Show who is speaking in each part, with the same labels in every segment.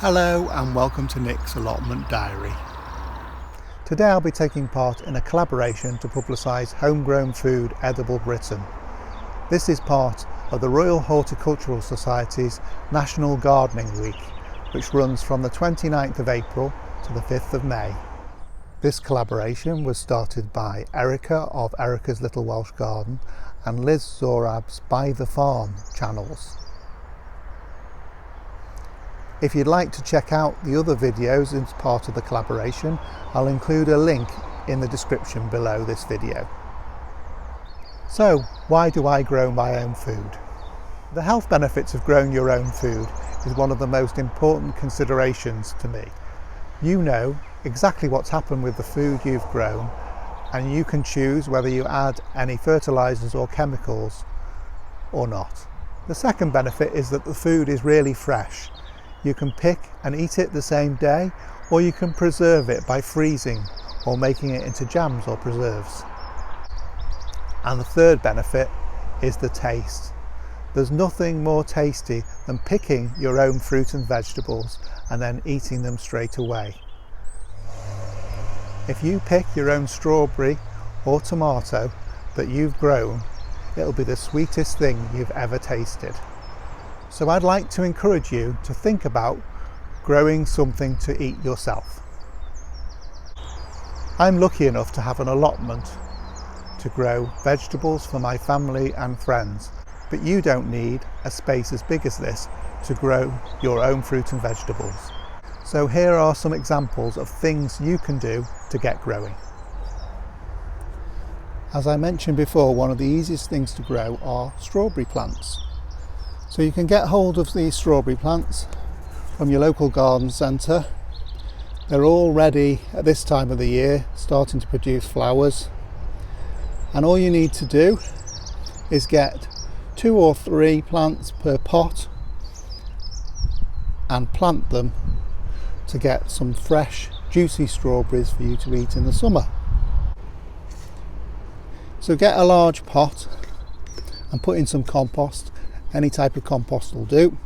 Speaker 1: Hello and welcome to Nick's Allotment Diary.
Speaker 2: Today I'll be taking part in a collaboration to publicise Homegrown Food Edible Britain. This is part of the Royal Horticultural Society's National Gardening Week, which runs from the 29th of April to the 5th of May. This collaboration was started by Erica of Erica's Little Welsh Garden and Liz Zorab's Byther Farm channels. If you'd like to check out the other videos as part of the collaboration, I'll include a link in the description below this video. So, why do I grow my own food? The health benefits of growing your own food is one of the most important considerations to me. You know exactly what's happened with the food you've grown, and you can choose whether you add any fertilisers or chemicals or not. The second benefit is that the food is really fresh. You can pick and eat it the same day, or you can preserve it by freezing or making it into jams or preserves. And the third benefit is the taste. There's nothing more tasty than picking your own fruit and vegetables and then eating them straight away. If you pick your own strawberry or tomato that you've grown, it'll be the sweetest thing you've ever tasted. So I'd like to encourage you to think about growing something to eat yourself. I'm lucky enough to have an allotment to grow vegetables for my family and friends, but you don't need a space as big as this to grow your own fruit and vegetables. So here are some examples of things you can do to get growing. As I mentioned before, one of the easiest things to grow are strawberry plants. So you can get hold of these strawberry plants from your local garden centre. They're all ready at this time of the year, starting to produce flowers. And all you need to do is get 2 or 3 plants per pot and plant them to get some fresh, juicy strawberries for you to eat in the summer. So get a large pot and put in some compost. Any type of compost will do,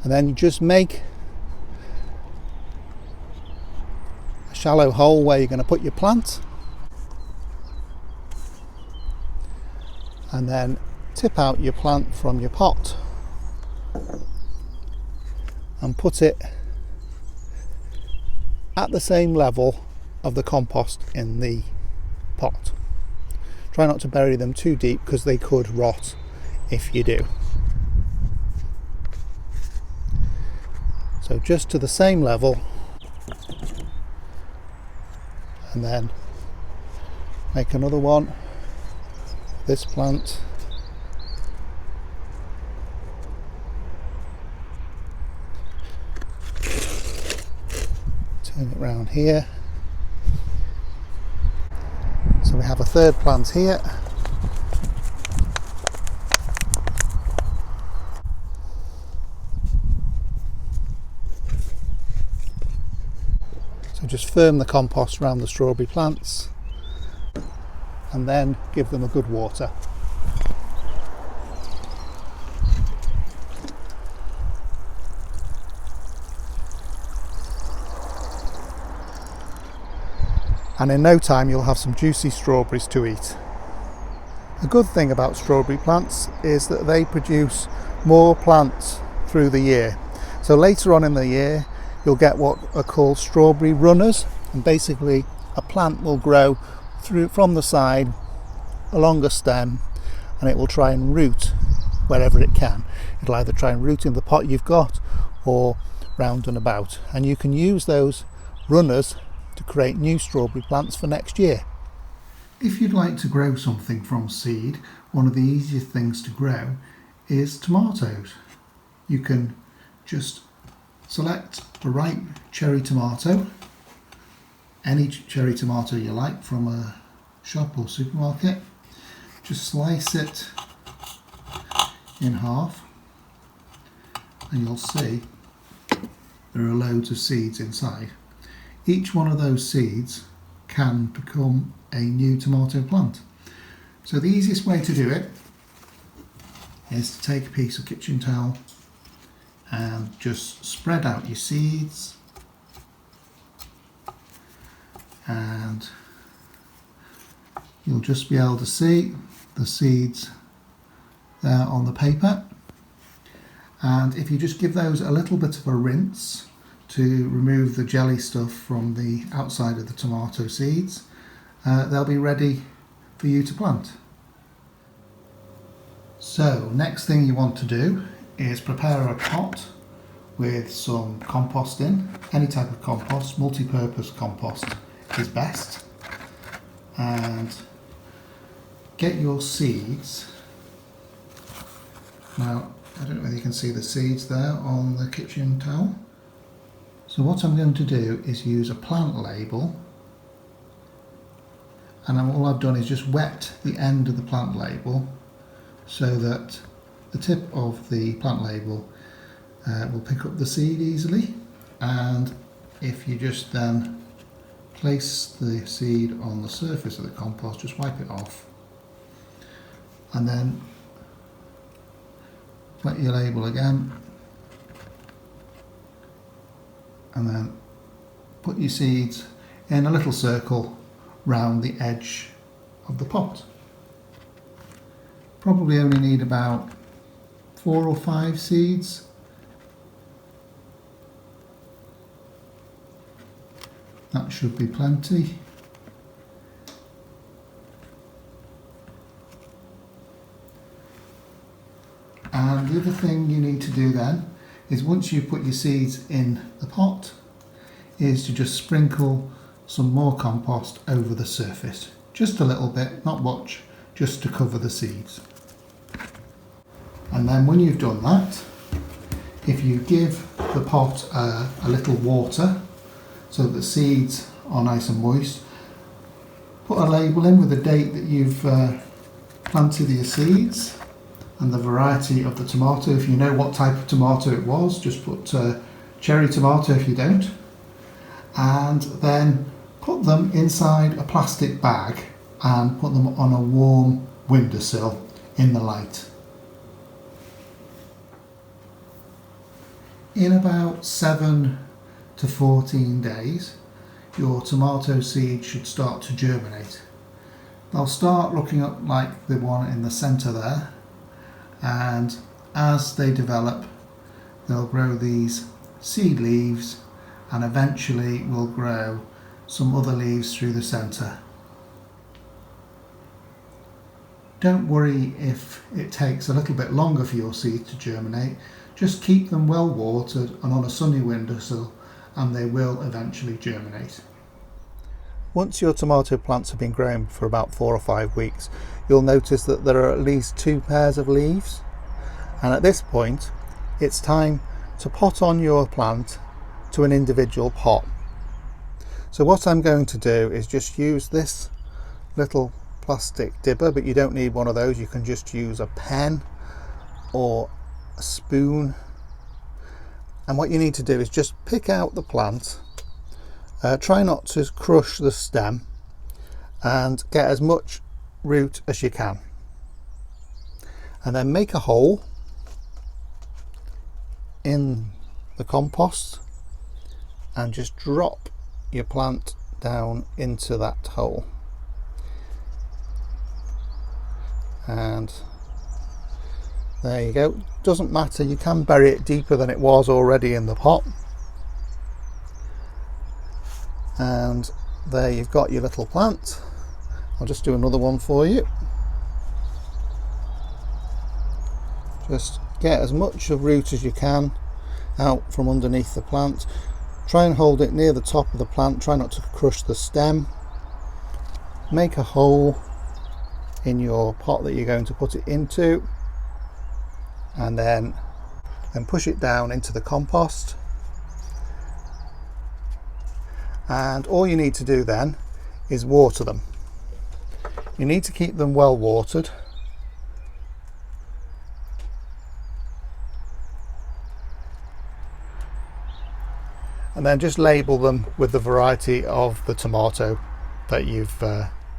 Speaker 2: and then you just make a shallow hole where you're going to put your plant, and then tip out your plant from your pot and put it at the same level of the compost in the pot. Try not to bury them too deep because they could rot if you do. So just to the same level, and then make another one, this plant, turn it round here, so we have a third plant here. So just firm the compost around the strawberry plants and then give them a good water. And in no time you'll have some juicy strawberries to eat. The good thing about strawberry plants is that they produce more plants through the year. So later on in the year you'll get what are called strawberry runners, and basically a plant will grow through from the side along a stem, and it will try and root wherever it can. It'll either try and root in the pot you've got or round and about, and you can use those runners to create new strawberry plants for next year. If you'd like to grow something from seed, one of the easiest things to grow is tomatoes. You can just select the ripe cherry tomato, any cherry tomato you like from a shop or supermarket. Just slice it in half and you'll see there are loads of seeds inside. Each one of those seeds can become a new tomato plant. So the easiest way to do it is to take a piece of kitchen towel and just spread out your seeds, and you'll just be able to see the seeds there on the paper. And if you just give those a little bit of a rinse to remove the jelly stuff from the outside of the tomato seeds, they'll be ready for you to plant. So next thing you want to do is prepare a pot with some compost in. Any type of compost, multi-purpose compost is best. And get your seeds. Now, I don't know whether you can see the seeds there on the kitchen towel. So what I'm going to do is use a plant label, and all I've done is just wet the end of the plant label so that the tip of the plant label will pick up the seed easily. And if you just then place the seed on the surface of the compost, just wipe it off, and then wet your label again, and then put your seeds in a little circle round the edge of the pot. Probably only need about 4 or 5 seeds. That should be plenty. And the other thing you need to do then is, once you put your seeds in the pot, is to just sprinkle some more compost over the surface. Just a little bit, not much, just to cover the seeds. And then when you've done that, if you give the pot a little water so that the seeds are nice and moist, put a label in with the date that you've planted your seeds and the variety of the tomato. If you know what type of tomato it was, just put cherry tomato if you don't. And then put them inside a plastic bag and put them on a warm windowsill in the light. In about 7 to 14 days, your tomato seeds should start to germinate. They'll start looking up like the one in the centre there, and as they develop, they'll grow these seed leaves, and eventually will grow some other leaves through the centre. Don't worry if it takes a little bit longer for your seeds to germinate. Just keep them well watered and on a sunny windowsill, and they will eventually germinate. Once your tomato plants have been growing for about 4 or 5 weeks, you'll notice that there are at least 2 pairs of leaves. And at this point, it's time to pot on your plant to an individual pot. So what I'm going to do is just use this little plastic dibber, but you don't need one of those. You can just use a pen or a spoon. And what you need to do is just pick out the plant. Try not to crush the stem, and get as much root as you can. And then make a hole in the compost and just drop your plant down into that hole. And there you go. Doesn't matter, you can bury it deeper than it was already in the pot. And there you've got your little plant. I'll just do another one for you. Just get as much of root as you can out from underneath the plant. Try and hold it near the top of the plant. Try not to crush the stem. Make a hole in your pot that you're going to put it into, and then push it down into the compost. And all you need to do then is water them. You need to keep them well watered. And then just label them with the variety of the tomato that you've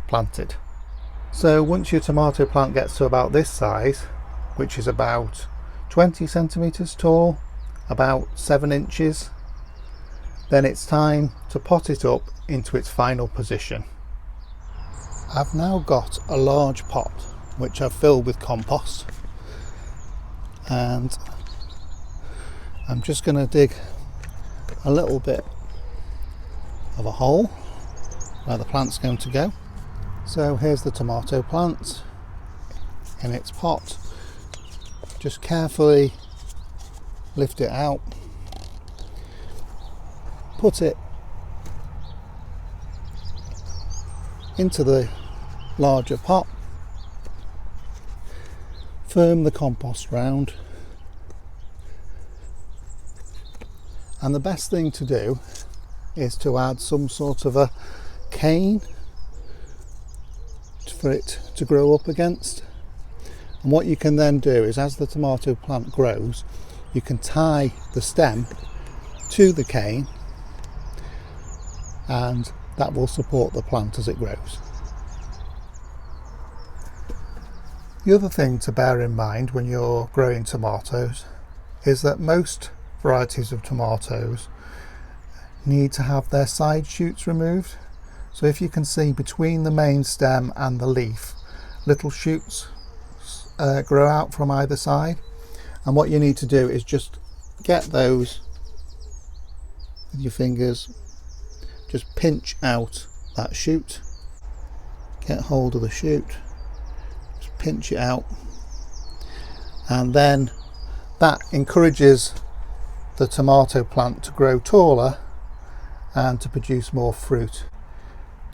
Speaker 2: planted. So once your tomato plant gets to about this size, which is about 20 centimeters tall about 7 inches, then it's time to pot it up into its final position. I've now got a large pot which I've filled with compost, and I'm just going to dig a little bit of a hole where the plant's going to go. So here's the tomato plant in its pot. Just carefully lift it out, put it into the larger pot, firm the compost round, and the best thing to do is to add some sort of a cane for it to grow up against. And what you can then do is, as the tomato plant grows, you can tie the stem to the cane, and that will support the plant as it grows. The other thing to bear in mind when you're growing tomatoes is that most varieties of tomatoes need to have their side shoots removed. So if you can see between the main stem and the leaf, little shoots grow out from either side, and what you need to do is just get those with your fingers, just pinch out that shoot, get hold of the shoot, just pinch it out, and then that encourages the tomato plant to grow taller and to produce more fruit.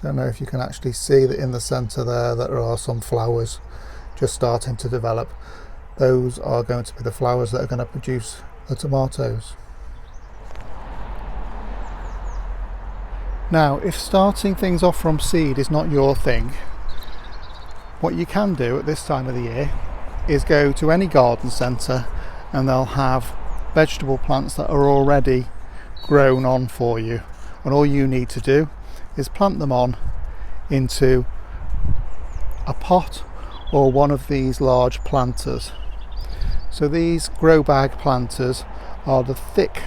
Speaker 2: Don't know if you can actually see that in the centre there are some flowers just starting to develop. Those are going to be the flowers that are going to produce the tomatoes. Now, if starting things off from seed is not your thing, what you can do at this time of the year is go to any garden centre, and they'll have vegetable plants that are already grown on for you, and all you need to do is plant them on into a pot or one of these large planters. So these grow bag planters are the thick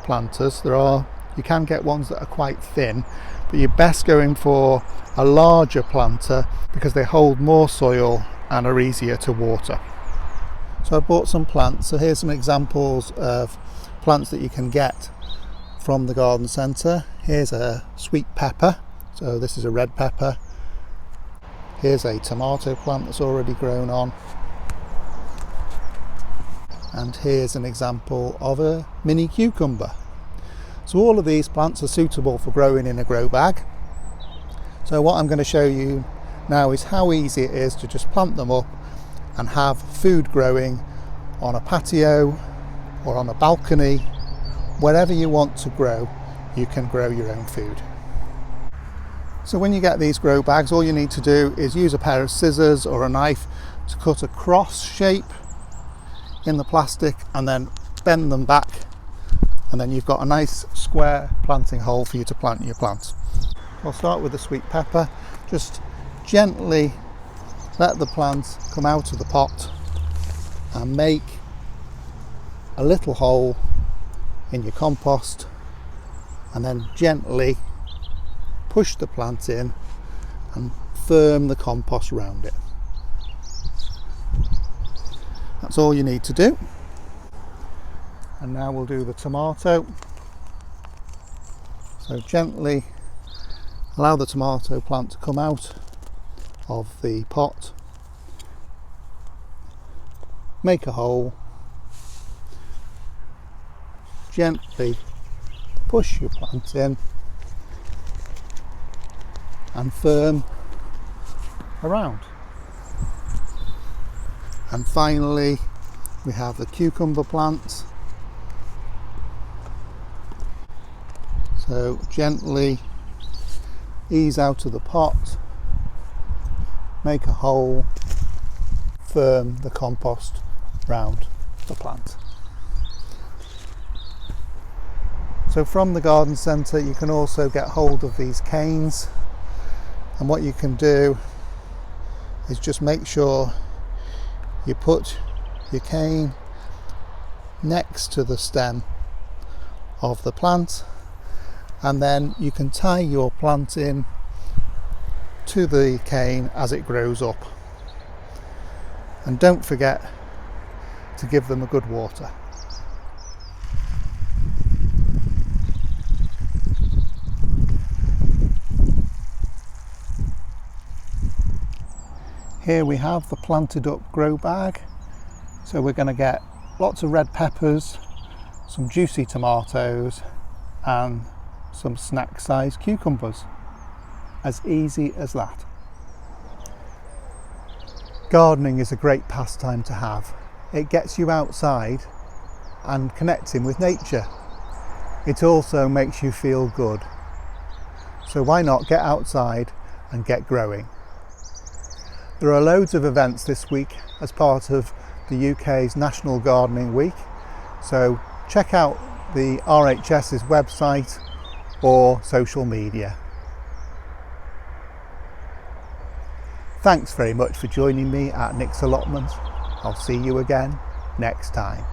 Speaker 2: planters. You can get ones that are quite thin, but you're best going for a larger planter because they hold more soil and are easier to water. So I bought some plants. So here's some examples of plants that you can get from the garden centre. Here's a sweet pepper, so this is a red pepper. Here's a tomato plant that's already grown on, and here's an example of a mini cucumber. So all of these plants are suitable for growing in a grow bag. So what I'm going to show you now is how easy it is to just plant them up and have food growing on a patio or on a balcony. Wherever you want to grow, you can grow your own food. So when you get these grow bags, all you need to do is use a pair of scissors or a knife to cut a cross shape in the plastic and then bend them back, and then you've got a nice square planting hole for you to plant your plants. I'll start with the sweet pepper. Just gently let the plant come out of the pot and make a little hole in your compost, and then gently push the plant in and firm the compost around it. That's all you need to do. And now we'll do the tomato. So gently allow the tomato plant to come out of the pot, make a hole, gently push your plant in and firm around. And finally we have the cucumber plant. So gently ease out of the pot, make a hole, firm the compost round the plant. So from the garden centre you can also get hold of these canes, and what you can do is just make sure you put your cane next to the stem of the plant, and then you can tie your plant in to the cane as it grows up. And don't forget to give them a good water. Here we have the planted up grow bag, so we're going to get lots of red peppers, some juicy tomatoes and some snack sized cucumbers. As easy as that. Gardening is a great pastime to have. It gets you outside and connecting with nature. It also makes you feel good. So why not get outside and get growing? There are loads of events this week as part of the UK's National Gardening Week. So check out the RHS's website or social media. Thanks very much for joining me at Nick's Allotment. I'll see you again next time.